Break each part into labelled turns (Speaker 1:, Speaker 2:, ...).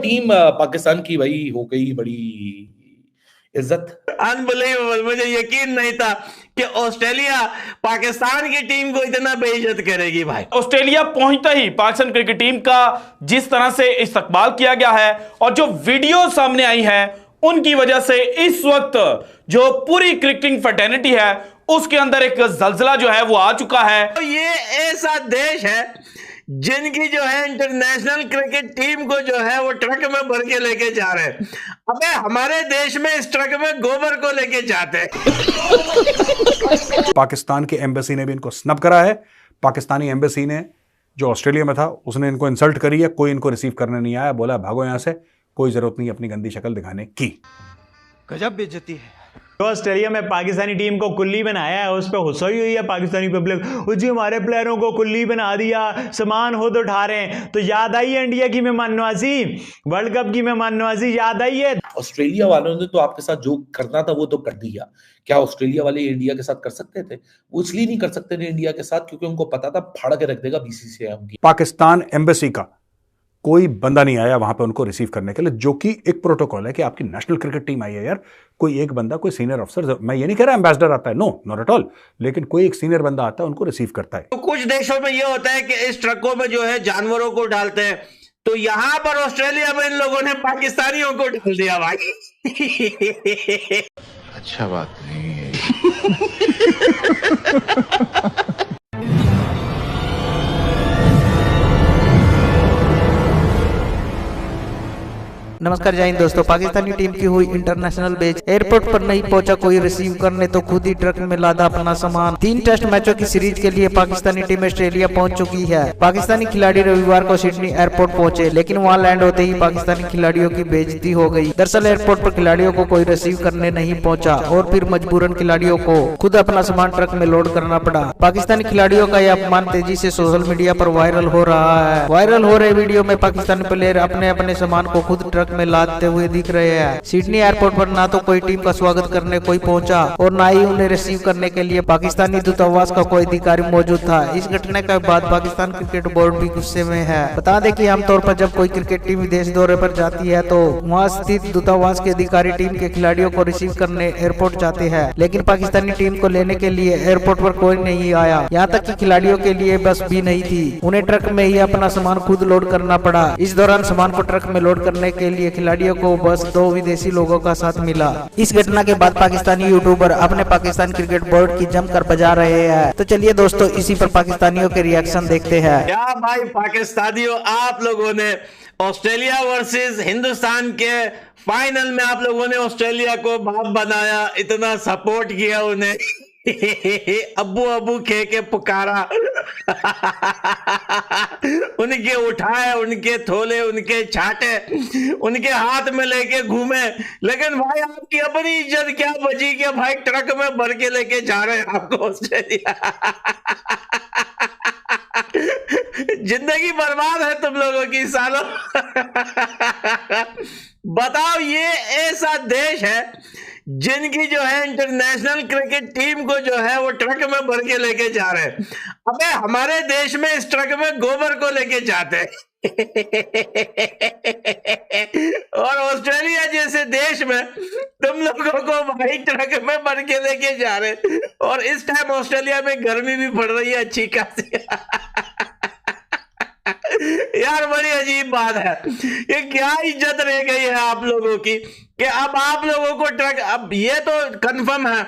Speaker 1: Team Pakistan की भाई हो गई बड़ी इज्जत।
Speaker 2: अनबिलीवेबल, मुझे यकीन नहीं था कि ऑस्ट्रेलिया पाकिस्तान की टीम को इतना बेइज्जत करेगी भाई।
Speaker 3: ऑस्ट्रेलिया पहुंचता ही पाकिस्तान क्रिकेट टीम का जिस तरह से इस्तकबाल किया गया है और जो वीडियो सामने आई है उनकी वजह से इस वक्त जो पूरी क्रिकेटिंग फैटर्निटी है उसके अंदर एक जलजला जो है वो आ चुका है।
Speaker 2: तो ये ऐसा देश है जिनकी जो है इंटरनेशनल क्रिकेट टीम को जो है वो ट्रक में भर के लेके जा रहे हैं। अबे हमारे देश में इस ट्रक में गोबर को लेके जाते हैं।
Speaker 4: पाकिस्तान की एम्बेसी ने भी इनको स्नब करा है। पाकिस्तानी एम्बेसी ने जो ऑस्ट्रेलिया में था उसने इनको इंसल्ट करी है। कोई इनको रिसीव करने नहीं आया, बोला भागो यहां से, कोई जरूरत नहीं अपनी गंदी शक्ल दिखाने की।
Speaker 5: गजब बेइज्जती है।
Speaker 6: तो ऑस्ट्रेलिया में पाकिस्तानी टीम को कुल्ली बनाया है, उस पर गुस्सा हुई है पाकिस्तानी पब्लिक। जी हमारे प्लेयरों को कुल्ली बना दिया, सामान खुद उठा रहे हैं। तो याद आई है इंडिया की मेहमान नवाजी, वर्ल्ड कप की मेहमान नवाजी याद आई है।
Speaker 1: ऑस्ट्रेलिया वालों ने तो आपके साथ जो करना था वो तो कर दिया। क्या ऑस्ट्रेलिया वाले इंडिया के साथ कर सकते थे? वो इसलिए नहीं कर सकते थे इंडिया के साथ क्योंकि उनको पता था फाड़ के रख देगा बीसीसीआई उनकी।
Speaker 4: पाकिस्तान एम्बेसी का कोई बंदा नहीं आया वहां पे उनको रिसीव करने के लिए, जो कि एक प्रोटोकॉल है कि आपकी नेशनल क्रिकेट टीम आई है यार, कोई एक बंदा, कोई सीनियर अफसर, मैं ये नहीं कह रहा एम्बेसडर आता है, नो नॉट एट ऑल, लेकिन कोई एक सीनियर बंदा आता है उनको रिसीव करता है।
Speaker 2: तो कुछ देशों में यह होता है कि इस ट्रकों में जो है जानवरों को डालते हैं, तो यहां पर ऑस्ट्रेलिया में इन लोगों ने पाकिस्तानियों को डाल दिया भाई।
Speaker 5: अच्छा बात नहीं है।
Speaker 7: नमस्कार जय हिंद दोस्तों। पाकिस्तानी टीम की हुई इंटरनेशनल मैच, एयरपोर्ट पर नहीं पहुंचा कोई रिसीव करने तो खुद ही ट्रक में लादा अपना सामान। 3 टेस्ट मैचों की सीरीज के लिए पाकिस्तानी टीम ऑस्ट्रेलिया पहुंच चुकी है। पाकिस्तानी खिलाड़ी रविवार को सिडनी एयरपोर्ट पहुंचे, लेकिन वहां लैंड होते ही पाकिस्तानी खिलाड़ियों की बेइज्जती हो गई। दरअसल एयरपोर्ट पर खिलाड़ियों को कोई रिसीव करने नहीं पहुंचा और फिर मजबूरन खिलाड़ियों को खुद अपना सामान ट्रक में लोड करना पड़ा। पाकिस्तानी खिलाड़ियों का यह अपमान तेजी से सोशल मीडिया पर वायरल हो रहा है। वायरल हो रहे वीडियो में पाकिस्तानी प्लेयर अपने अपने सामान को खुद ट्रक में लादते हुए दिख रहे हैं। सिडनी एयरपोर्ट पर ना तो कोई टीम का स्वागत करने कोई पहुंचा और ना ही उन्हें रिसीव करने के लिए पाकिस्तानी दूतावास का कोई अधिकारी मौजूद था। इस घटना के बाद पाकिस्तान क्रिकेट बोर्ड भी गुस्से में है। बता दें कि आमतौर पर जब कोई क्रिकेट टीम विदेश दौरे पर जाती है तो वहां स्थित दूतावास के अधिकारी टीम के खिलाड़ियों को रिसीव करने एयरपोर्ट जाते हैं, लेकिन पाकिस्तानी टीम को लेने के लिए एयरपोर्ट पर कोई नहीं आया। यहाँ तक कि खिलाड़ियों के लिए बस भी नहीं थी, उन्हें ट्रक में ही अपना सामान खुद लोड करना पड़ा। इस दौरान सामान को ट्रक में लोड करने के लिए खिलाड़ियों को बस 2 विदेशी लोगों का साथ मिला। इस घटना के बाद पाकिस्तानी यूट्यूबर अपने पाकिस्तान क्रिकेट बोर्ड की जमकर बजा रहे हैं। तो चलिए दोस्तों इसी पर पाकिस्तानियों के रिएक्शन देखते हैं।
Speaker 2: क्या भाई पाकिस्तानियों, आप लोगों ने ऑस्ट्रेलिया वर्सेस हिंदुस्तान के फाइनल में आप लोगों ने ऑस्ट्रेलिया को बाप बनाया, इतना सपोर्ट किया उन्हें, अब्बू अब्बू कह के पुकारा, उनके उठाए, उनके थोले, उनके छाटे, उनके हाथ में लेके घूमे, लेकिन भाई आपकी अपनी इज्जत क्या बची कि भाई ट्रक में भर के लेके जा रहे हैं आपको ऑस्ट्रेलिया। जिंदगी बर्बाद है तुम लोगों की सालों। बताओ, ये ऐसा देश है जिनकी जो है इंटरनेशनल क्रिकेट टीम को जो है वो ट्रक में भर के लेके जा रहे हैं। अबे हमारे देश में इस ट्रक में गोबर को लेके जाते हैं। और ऑस्ट्रेलिया जैसे देश में तुम लोगों को भाई ट्रक में भर के लेके जा रहे हैं। और इस टाइम ऑस्ट्रेलिया में गर्मी भी पड़ रही है अच्छी खासी। यार बड़ी अजीब बात है, ये क्या इज्जत रह गई है आप लोगों की कि अब आप लोगों को ट्रक, अब ये तो कंफर्म है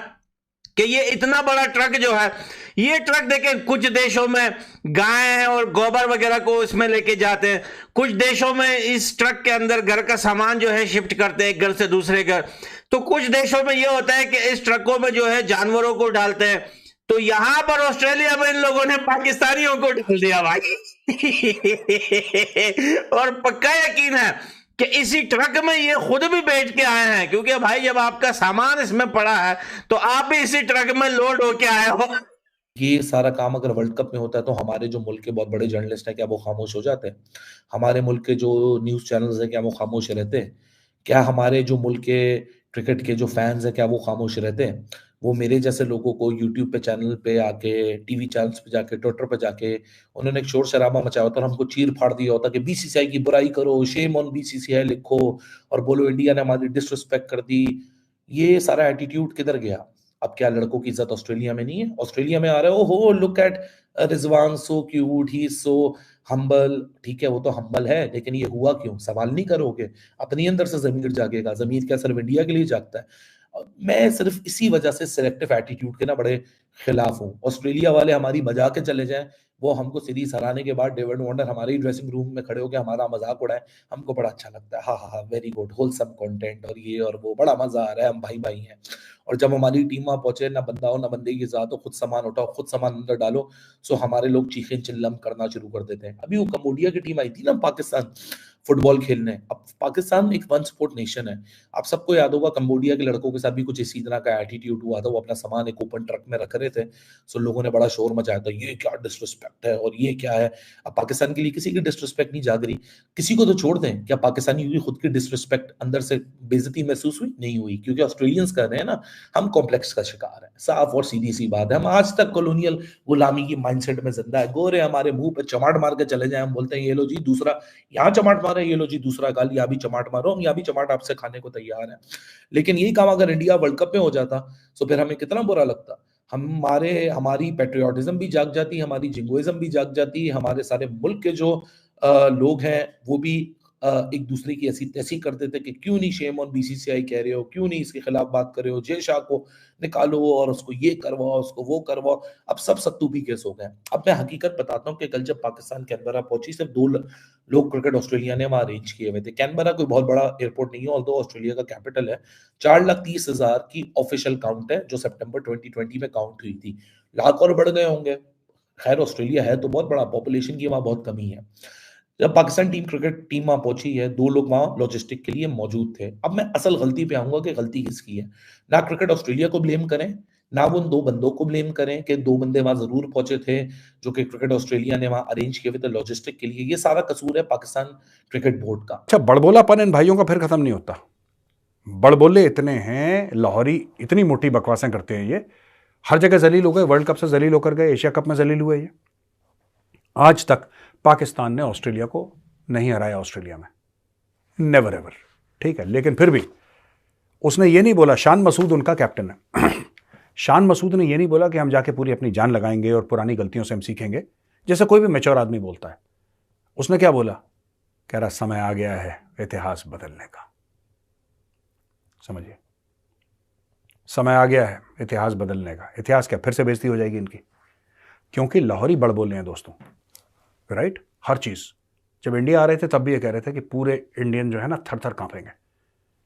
Speaker 2: कि ये इतना बड़ा ट्रक जो है, ये ट्रक देखें, कुछ देशों में गाय और गोबर वगैरह को इसमें लेके जाते हैं, कुछ देशों में इस ट्रक के अंदर घर का सामान जो है शिफ्ट करते हैं एक घर से दूसरे घर, तो कुछ देशों में ये होता है कि इस ट्रकों में जो है जानवरों को डालते हैं। तो यहां पर ऑस्ट्रेलिया में इन लोगों ने पाकिस्तानियों को डाल दिया भाई। और पक्का यकीन है कि इसी ट्रक में ये खुद भी बैठ के आए हैं, क्योंकि भाई जब आपका सामान इसमें पड़ा है तो आप भी इसी ट्रक में लोड होके आए हो।
Speaker 1: ये सारा काम अगर वर्ल्ड कप में होता है तो हमारे जो मुल्क के बहुत बड़े जर्नलिस्ट हैं क्या वो खामोश हो जाते हैं? हमारे मुल्क के जो न्यूज़ चैनल्स हैं क्या वो खामोश रहते हैं? क्या हमारे जो मुल्क के क्रिकेट के जो फैंस हैं क्या वो खामोश रहते हैं? वो मेरे जैसे लोगों को यूट्यूब पे चैनल पे आके, टीवी चैनल्स पे जाके, ट्विटर पे जाके उन्होंने एक शोर-शराबा मचाया होता और हमको चीर-फाड़ दिया होता कि बीसीसीआई की बुराई करो, शेम ऑन बीसीसीआई लिखो और बोलो इंडिया ने हमारी डिसरिस्पेक्ट कर दी। ये सारा एटीट्यूड किधर गया? अब क्या लड़कों की इज़्ज़त ऑस्ट्रेलिया में नहीं है? ऑस्ट्रेलिया में आ रहे हो, ओहो! Look at Rizwan so cute, he is so humble. ठीक है, वो तो हम्बल है, लेकिन ये हुआ क्यों? सवाल नहीं करोगे? अपने अंदर से ज़मीर जागेगा। ज़मीर क्या सिर्फ़ इंडिया के लिए जागता है? मैं सिर्फ़ इसी वजह से सिलेक्टिव एटीट्यूड के ना बड़े खिलाफ हूँ। ऑस्ट्रेलिया वाले हमारी बजा के चले जाएँ, वो हमको सीरीज़ हराने के बाद डेविड वार्नर हमारे ही ड्रेसिंग रूम में खड़े होके हमारा मज़ाक उड़ाएँ, हमको बड़ा अच्छा लगता है। हाँ, हाँ, हाँ, वेरी गुड, होलसम कंटेंट और ये और वो, बड़ा मज़ा आ रहा है, हम भाई-भाई हैं। और जब हमारी टीम वहाँ पहुँचे, ना बंदा हो, ना बंदे की ज़ात हो, खुद सामान उठाओ, खुद सामान अंदर डालो, सो हमारे लोग चीखें-चिल्लम करना शुरू कर देते हैं। अभी वो कंबोडिया की टीम आई थी ना पाकिस्तान फुटबॉल खेलने। अब पाकिस्तान एक वन स्पोर्ट नेशन है। आप सबको याद होगा कंबोडिया के लड़कों के साथ भी कुछ इसी तरह का एटीट्यूड हुआ था। वो अपना सामान एक ओपन ट्रक में रख रहे थे, सो लोगों ने बड़ा शोर मचाया था, ये क्या डिसरिस्पेक्ट है और ये क्या है। अब पाकिस्तान के लिए किसी की डिसरिस्पेक्ट नहीं जाग रही। किसी को तो छोड़ दें, क्या पाकिस्तानी की खुद की डिसरिस्पेक्ट अंदर से बेइज्जती महसूस हुई? नहीं हुई, क्योंकि ऑस्ट्रेलियंस कर रहे हैं ना, हम कॉम्प्लेक्स का शिकार हैं। साफ और सीधी-सी बात है। हम आज तक कॉलोनियल गुलामी की माइंडसेट में ज़िंदा है। गोरे हमारे मुँह पे चमाट मार के चले जाएँ, हम बोलते हैं ये लो जी दूसरा, यहाँ चमाट मारा, ये लो जी दूसरा गाल, यहाँ भी चमाट मारो, हम यहाँ भी चमाट आपसे खाने को तैयार हैं। लेकिन यही काम अगर इंडिया वर्ल्ड कप में हो जाता, तो फिर हमें कितना बुरा लगता। हमारी पैट्रियोटिज़्म भी जाग जाती, हमारी जिंगोइज़्म भी जाग जाती, हमारे सारे मुल्क के जो लोग हैं, वो भी एक दूसरे की ऐसी-तैसी कर देते कि क्यों नहीं शेम ऑन बीसीसीआई कह रहे हो, क्यों नहीं इसके खिलाफ बात कर रहे हो, जय शाह को निकालो और उसको ये करवाओ, उसको वो करवाओ। अब सब सत्तू पी केस हो गए हैं। अब मैं हकीकत बताता हूँ कि कल जब पाकिस्तान कैनबरा पहुंची, सिर्फ 2 लोग क्रिकेट ऑस्ट्रेलिया ने वहाँ अरेंज किए हुए थे। कैनबरा कोई बहुत बड़ा एयरपोर्ट नहीं है, ऑल्दो ऑस्ट्रेलिया का कैपिटल है। 4,30,000 की ऑफिशियल काउंट है, जो सितंबर 2020 में काउंट हुई थी। लाख और बढ़ गए होंगे। खैर ऑस्ट्रेलिया है तो बहुत बड़ा, पॉपुलेशन की वहाँ बहुत कमी है। जब पाकिस्तान क्रिकेट टीम वहाँ पहुंची है, 2 लोग वहाँ लॉजिस्टिक के लिए मौजूद थे। अब मैं असल गलती पे आऊँगा कि गलती किसकी है। ना क्रिकेट ऑस्ट्रेलिया को ब्लेम करें, ना वो उन 2 बंदों को ब्लेम करें कि 2 बंदे वहाँ ज़रूर पहुँचे थे, जो कि क्रिकेट ऑस्ट्रेलिया ने वहाँ अरेंज किए हुए थे लॉजिस्टिक के लिए। ये सारा कसूर है पाकिस्तान क्रिकेट बोर्ड का।
Speaker 4: अच्छा, बड़बोलापन इन भाइयों का फिर खत्म नहीं होता। बड़बोले इतने हैं, लाहौरी इतनी मोटी बकवासें करते हैं, ये हर जगह जलील हो गए। वर्ल्ड कप से जलील होकर गए, एशिया कप में जलील हुए। ये आज तक पाकिस्तान ने ऑस्ट्रेलिया को नहीं हराया, ऑस्ट्रेलिया में नेवर एवर। ठीक है, लेकिन फिर भी उसने ये नहीं बोला, शान मसूद उनका कैप्टन है, शान मसूद ने ये नहीं बोला कि हम जाके पूरी अपनी जान लगाएंगे और पुरानी गलतियों से हम सीखेंगे, जैसे कोई भी मैच्योर आदमी बोलता है। उसने क्या बोला? कह रहा समय आ गया है इतिहास बदलने का। समझिए, समय आ गया है इतिहास बदलने का। इतिहास क्या फिर से बेइज्जती हो जाएगी इनकी? क्योंकि लाहौरी बड़ बोले हैं दोस्तों, राइट। हर चीज, जब इंडिया आ रहे थे तब भी ये कह रहे थे कि पूरे इंडियन जो है ना थर थर कांपेंगे।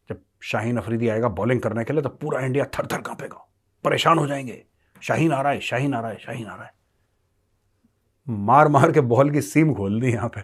Speaker 4: जब शाहीन अफरीदी आएगा बॉलिंग करने के लिए तो पूरा इंडिया थर थर कांपेगा, परेशान हो जाएंगे। शाहीन आ रहा है, शाहीन आ रहा है, शाहीन आ रहा है। मार मार के बॉल की सीम खोल दी यहां पे।